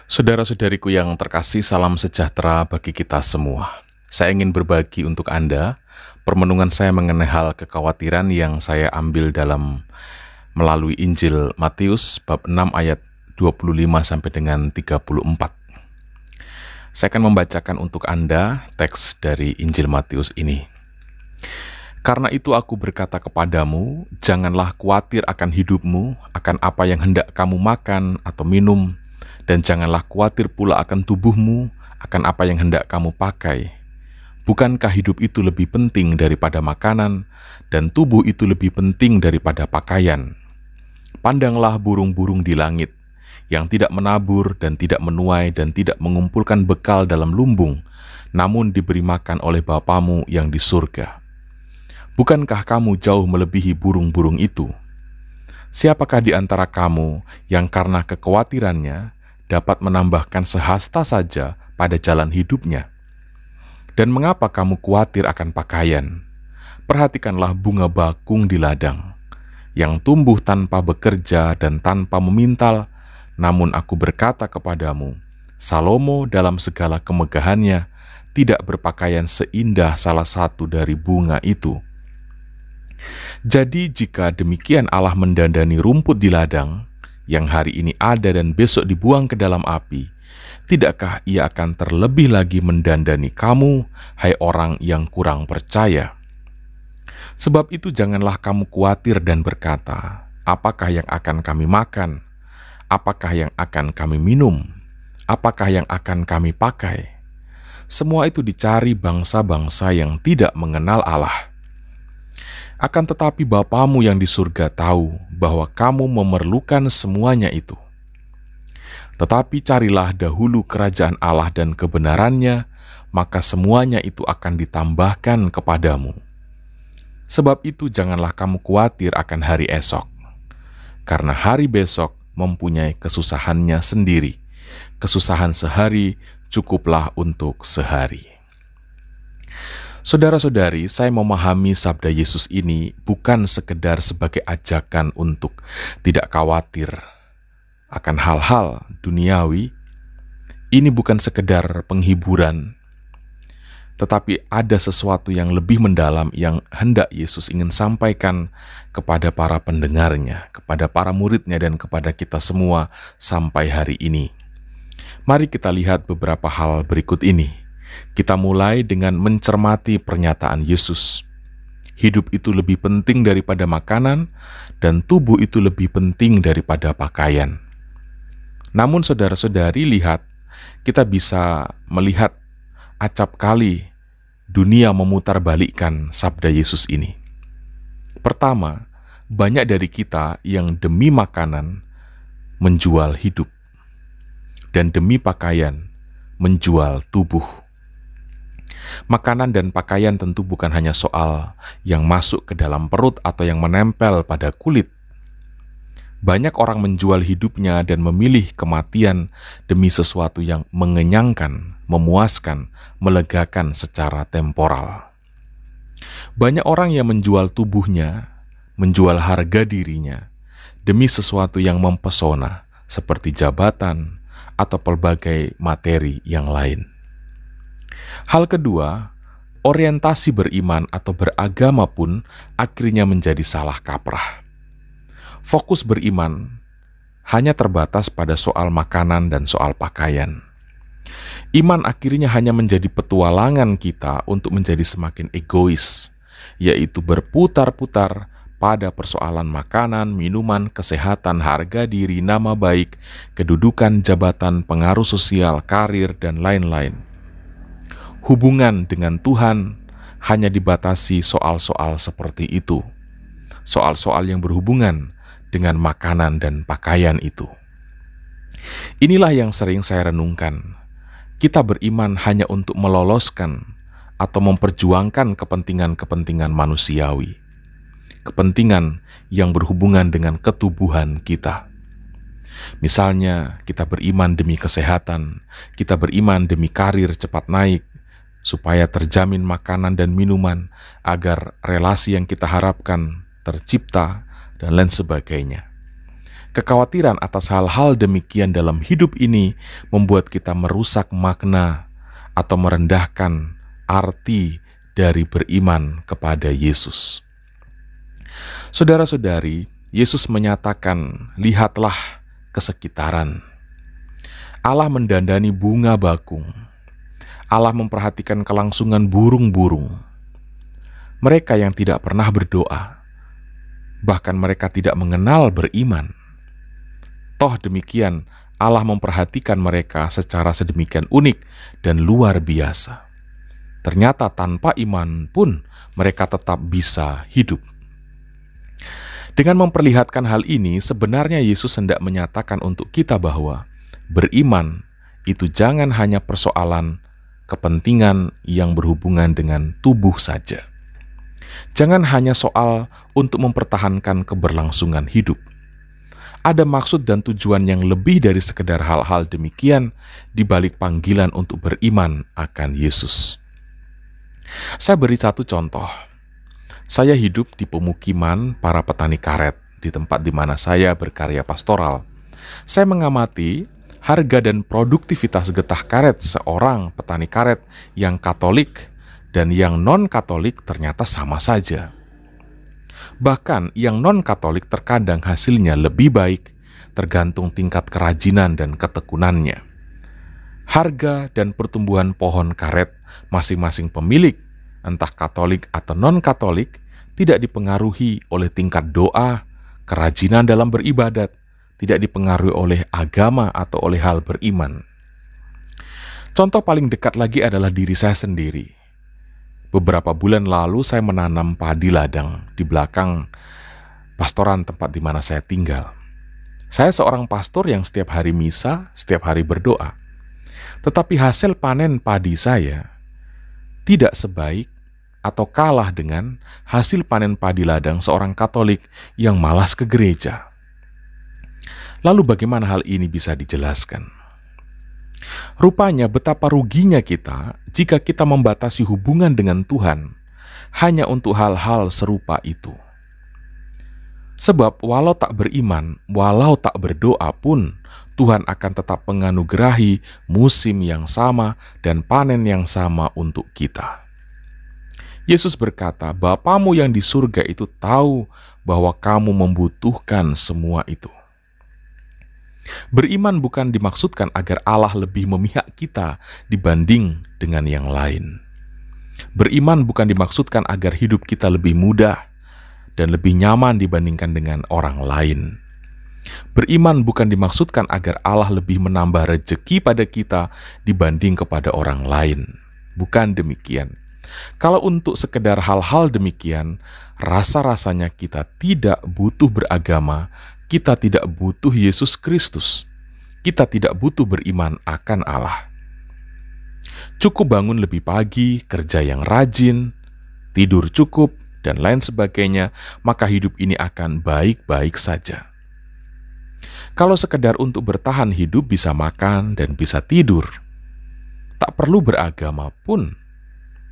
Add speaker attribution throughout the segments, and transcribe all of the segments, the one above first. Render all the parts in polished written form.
Speaker 1: Saudara-saudariku yang terkasih, salam sejahtera bagi kita semua. Saya ingin berbagi untuk Anda permenungan saya mengenai hal kekhawatiran yang saya ambil melalui Injil Matius bab 6 ayat 25 sampai dengan 34. Saya akan membacakan untuk Anda teks dari Injil Matius ini. Karena itu aku berkata kepadamu, janganlah khawatir akan hidupmu, akan apa yang hendak kamu makan atau minum, dan janganlah khawatir pula akan tubuhmu, akan apa yang hendak kamu pakai. Bukankah hidup itu lebih penting daripada makanan, dan tubuh itu lebih penting daripada pakaian? Pandanglah burung-burung di langit, yang tidak menabur dan tidak menuai dan tidak mengumpulkan bekal dalam lumbung, namun diberi makan oleh Bapamu yang di surga. Bukankah kamu jauh melebihi burung-burung itu? Siapakah di antara kamu yang karena kekhawatirannya dapat menambahkan sehasta saja pada jalan hidupnya? Dan mengapa kamu khawatir akan pakaian? Perhatikanlah bunga bakung di ladang, yang tumbuh tanpa bekerja dan tanpa memintal, namun aku berkata kepadamu, Salomo dalam segala kemegahannya tidak berpakaian seindah salah satu dari bunga itu. Jadi jika demikian Allah mendandani rumput di ladang, yang hari ini ada dan besok dibuang ke dalam api, tidakkah Ia akan terlebih lagi mendandani kamu, hai orang yang kurang percaya? Sebab itu janganlah kamu khawatir dan berkata, apakah yang akan kami makan? Apakah yang akan kami minum? Apakah yang akan kami pakai? Semua itu dicari bangsa-bangsa yang tidak mengenal Allah. Akan tetapi Bapamu yang di surga tahu bahwa kamu memerlukan semuanya itu. Tetapi carilah dahulu kerajaan Allah dan kebenarannya, maka semuanya itu akan ditambahkan kepadamu. Sebab itu janganlah kamu khawatir akan hari esok, karena hari besok mempunyai kesusahannya sendiri. Kesusahan sehari cukuplah untuk sehari. Saudara-saudari, saya memahami sabda Yesus ini bukan sekedar sebagai ajakan untuk tidak khawatir akan hal-hal duniawi. Ini bukan sekedar penghiburan, tetapi ada sesuatu yang lebih mendalam yang hendak Yesus ingin sampaikan kepada para pendengarnya, kepada para muridnya, dan kepada kita semua sampai hari ini. Mari kita lihat beberapa hal berikut ini. Kita mulai dengan mencermati pernyataan Yesus. Hidup itu lebih penting daripada makanan, dan tubuh itu lebih penting daripada pakaian. Namun saudara-saudari, lihat, kita bisa melihat acap kali dunia memutarbalikkan sabda Yesus ini. Pertama, banyak dari kita yang demi makanan menjual hidup, dan demi pakaian menjual tubuh. Makanan dan pakaian tentu bukan hanya soal yang masuk ke dalam perut atau yang menempel pada kulit. Banyak orang menjual hidupnya dan memilih kematian demi sesuatu yang mengenyangkan, memuaskan, melegakan secara temporal. Banyak orang yang menjual tubuhnya, menjual harga dirinya, demi sesuatu yang mempesona, seperti jabatan atau pelbagai materi yang lain. Hal kedua, orientasi beriman atau beragama pun akhirnya menjadi salah kaprah. Fokus beriman hanya terbatas pada soal makanan dan soal pakaian. Iman akhirnya hanya menjadi petualangan kita untuk menjadi semakin egois, yaitu berputar-putar pada persoalan makanan, minuman, kesehatan, harga diri, nama baik, kedudukan, jabatan, pengaruh sosial, karir, dan lain-lain. Hubungan dengan Tuhan hanya dibatasi soal-soal seperti itu, soal-soal yang berhubungan dengan makanan dan pakaian itu. Inilah yang sering saya renungkan. Kita beriman hanya untuk meloloskan atau memperjuangkan kepentingan-kepentingan manusiawi, kepentingan yang berhubungan dengan ketubuhan kita. Misalnya, kita beriman demi kesehatan, kita beriman demi karir cepat naik, supaya terjamin makanan dan minuman, agar relasi yang kita harapkan tercipta, dan lain sebagainya. Kekhawatiran atas hal-hal demikian dalam hidup ini membuat kita merusak makna atau merendahkan arti dari beriman kepada Yesus. Saudara-saudari, Yesus menyatakan, "Lihatlah ke sekitaran. Allah mendandani bunga bakung. Allah memperhatikan kelangsungan burung-burung. Mereka yang tidak pernah berdoa, bahkan mereka tidak mengenal beriman. Toh demikian, Allah memperhatikan mereka secara sedemikian unik dan luar biasa. Ternyata tanpa iman pun mereka tetap bisa hidup." Dengan memperlihatkan hal ini, sebenarnya Yesus hendak menyatakan untuk kita bahwa beriman itu jangan hanya persoalan kepentingan yang berhubungan dengan tubuh saja. Jangan hanya soal untuk mempertahankan keberlangsungan hidup. Ada maksud dan tujuan yang lebih dari sekedar hal-hal demikian di balik panggilan untuk beriman akan Yesus. Saya beri satu contoh. Saya hidup di pemukiman para petani karet di tempat di mana saya berkarya pastoral. Saya mengamati harga dan produktivitas getah karet seorang petani karet yang Katolik dan yang non-Katolik ternyata sama saja. Bahkan yang non-Katolik terkadang hasilnya lebih baik tergantung tingkat kerajinan dan ketekunannya. Harga dan pertumbuhan pohon karet masing-masing pemilik, entah Katolik atau non-Katolik, tidak dipengaruhi oleh tingkat doa, kerajinan dalam beribadat, tidak dipengaruhi oleh agama atau oleh hal beriman. Contoh paling dekat lagi adalah diri saya sendiri. Beberapa bulan lalu saya menanam padi ladang di belakang pastoran tempat di mana saya tinggal. Saya seorang pastor yang setiap hari misa, setiap hari berdoa. Tetapi hasil panen padi saya tidak sebaik atau kalah dengan hasil panen padi ladang seorang Katolik yang malas ke gereja. Lalu bagaimana hal ini bisa dijelaskan? Rupanya betapa ruginya kita jika kita membatasi hubungan dengan Tuhan hanya untuk hal-hal serupa itu. Sebab walau tak beriman, walau tak berdoa pun, Tuhan akan tetap menganugerahi musim yang sama dan panen yang sama untuk kita. Yesus berkata, "Bapamu yang di surga itu tahu bahwa kamu membutuhkan semua itu." Beriman bukan dimaksudkan agar Allah lebih memihak kita dibanding dengan yang lain. Beriman bukan dimaksudkan agar hidup kita lebih mudah dan lebih nyaman dibandingkan dengan orang lain. Beriman bukan dimaksudkan agar Allah lebih menambah rejeki pada kita dibanding kepada orang lain. Bukan demikian. Kalau untuk sekedar hal-hal demikian, rasa-rasanya kita tidak butuh beragama, kita tidak butuh Yesus Kristus, kita tidak butuh beriman akan Allah. Cukup bangun lebih pagi, kerja yang rajin, tidur cukup, dan lain sebagainya, maka hidup ini akan baik-baik saja. Kalau sekedar untuk bertahan hidup bisa makan dan bisa tidur, tak perlu beragama pun,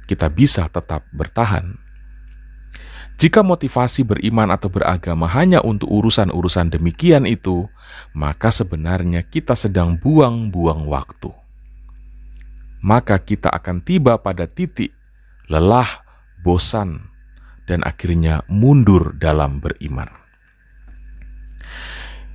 Speaker 1: kita bisa tetap bertahan. Jika motivasi beriman atau beragama hanya untuk urusan-urusan demikian itu, maka sebenarnya kita sedang buang-buang waktu. Maka kita akan tiba pada titik lelah, bosan, dan akhirnya mundur dalam beriman.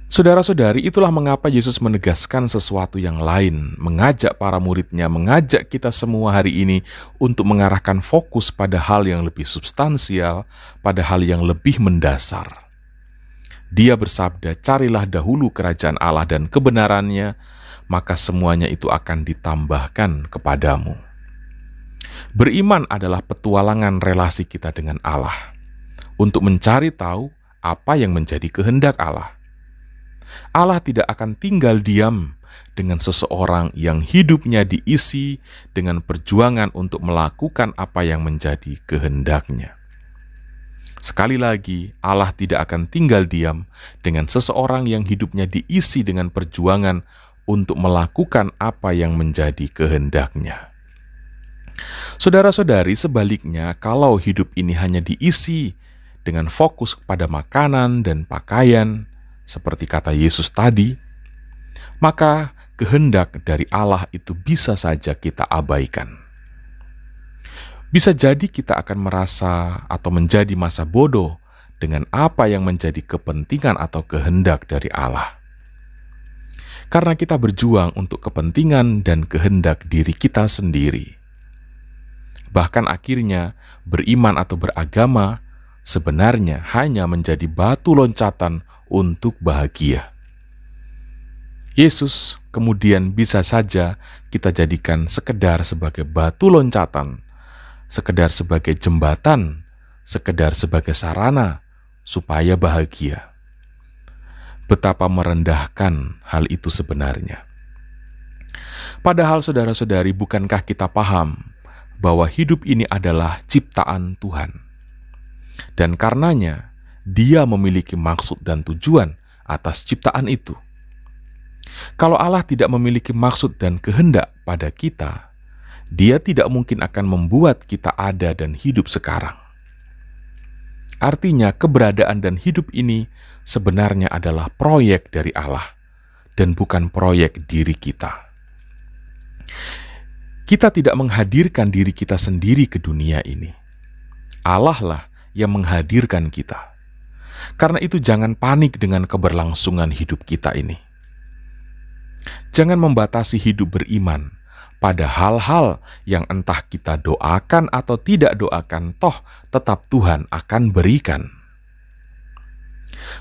Speaker 1: Saudara-saudari, itulah mengapa Yesus menegaskan sesuatu yang lain, mengajak para muridnya, mengajak kita semua hari ini untuk mengarahkan fokus pada hal yang lebih substansial, pada hal yang lebih mendasar. Dia bersabda, "Carilah dahulu kerajaan Allah dan kebenarannya, maka semuanya itu akan ditambahkan kepadamu." Beriman adalah petualangan relasi kita dengan Allah, untuk mencari tahu apa yang menjadi kehendak Allah. Allah tidak akan tinggal diam dengan seseorang yang hidupnya diisi dengan perjuangan untuk melakukan apa yang menjadi kehendaknya. Sekali lagi, Allah tidak akan tinggal diam dengan seseorang yang hidupnya diisi dengan perjuangan untuk melakukan apa yang menjadi kehendaknya. Saudara-saudari, sebaliknya, kalau hidup ini hanya diisi dengan fokus pada makanan dan pakaian, seperti kata Yesus tadi, maka kehendak dari Allah itu bisa saja kita abaikan. Bisa jadi kita akan merasa atau menjadi masa bodoh dengan apa yang menjadi kepentingan atau kehendak dari Allah. Karena kita berjuang untuk kepentingan dan kehendak diri kita sendiri. Bahkan akhirnya beriman atau beragama sebenarnya hanya menjadi batu loncatan untuk bahagia. Yesus kemudian bisa saja kita jadikan sekedar sebagai batu loncatan, sekedar sebagai jembatan, sekedar sebagai sarana supaya bahagia. Betapa merendahkan hal itu sebenarnya. Padahal saudara-saudari, bukankah kita paham bahwa hidup ini adalah ciptaan Tuhan? Dan karenanya, Dia memiliki maksud dan tujuan atas ciptaan itu. Kalau Allah tidak memiliki maksud dan kehendak pada kita, Dia tidak mungkin akan membuat kita ada dan hidup sekarang. Artinya, keberadaan dan hidup ini sebenarnya adalah proyek dari Allah dan bukan proyek diri kita. Kita tidak menghadirkan diri kita sendiri ke dunia ini. Allah lah yang menghadirkan kita. Karena itu jangan panik dengan keberlangsungan hidup kita ini. Jangan membatasi hidup beriman pada hal-hal yang entah kita doakan atau tidak doakan, toh tetap Tuhan akan berikan.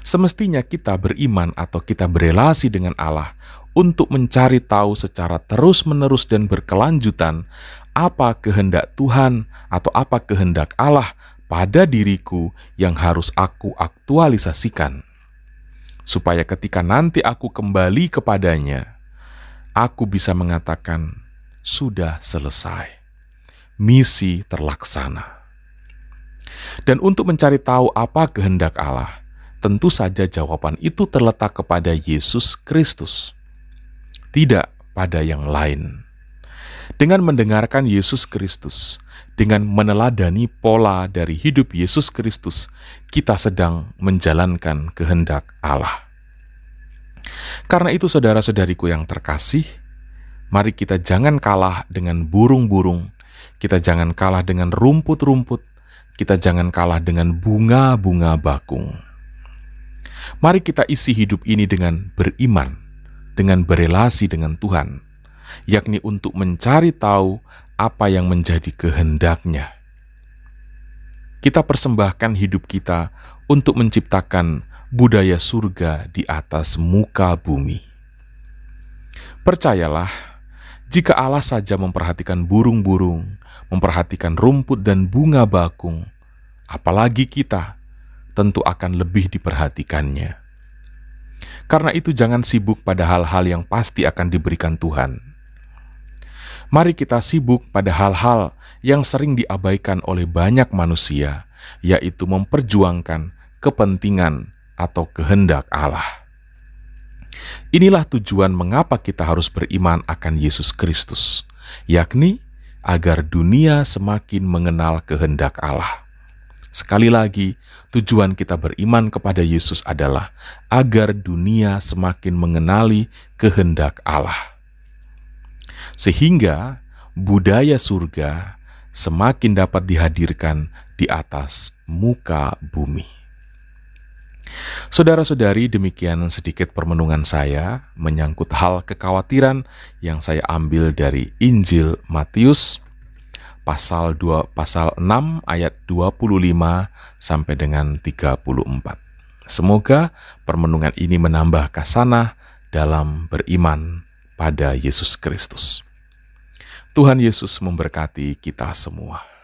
Speaker 1: Semestinya kita beriman atau kita berelasi dengan Allah untuk mencari tahu secara terus-menerus dan berkelanjutan apa kehendak Tuhan atau apa kehendak Allah pada diriku yang harus aku aktualisasikan. Supaya ketika nanti aku kembali kepadanya, aku bisa mengatakan, sudah selesai. Misi terlaksana. Dan untuk mencari tahu apa kehendak Allah, tentu saja jawaban itu terletak kepada Yesus Kristus, tidak pada yang lain. Dengan mendengarkan Yesus Kristus, dengan meneladani pola dari hidup Yesus Kristus, kita sedang menjalankan kehendak Allah. Karena itu saudara-saudariku yang terkasih, mari kita jangan kalah dengan burung-burung, kita jangan kalah dengan rumput-rumput, kita jangan kalah dengan bunga-bunga bakung. Mari kita isi hidup ini dengan beriman, dengan berelasi dengan Tuhan, yakni untuk mencari tahu apa yang menjadi kehendak-Nya. Kita persembahkan hidup kita untuk menciptakan budaya surga di atas muka bumi. Percayalah, jika Allah saja memperhatikan burung-burung, memperhatikan rumput dan bunga bakung, apalagi kita, tentu akan lebih diperhatikannya. Karena itu jangan sibuk pada hal-hal yang pasti akan diberikan Tuhan. Mari kita sibuk pada hal-hal yang sering diabaikan oleh banyak manusia, yaitu memperjuangkan kepentingan atau kehendak Allah. Inilah tujuan mengapa kita harus beriman akan Yesus Kristus, yakni agar dunia semakin mengenal kehendak Allah. Sekali lagi, tujuan kita beriman kepada Yesus adalah agar dunia semakin mengenali kehendak Allah. Sehingga budaya surga semakin dapat dihadirkan di atas muka bumi. Saudara-saudari, demikian sedikit permenungan saya menyangkut hal kekhawatiran yang saya ambil dari Injil Matius pasal 6 ayat 25 sampai dengan 34. Semoga permenungan ini menambah khasanah dalam beriman pada Yesus Kristus. Tuhan Yesus memberkati kita semua.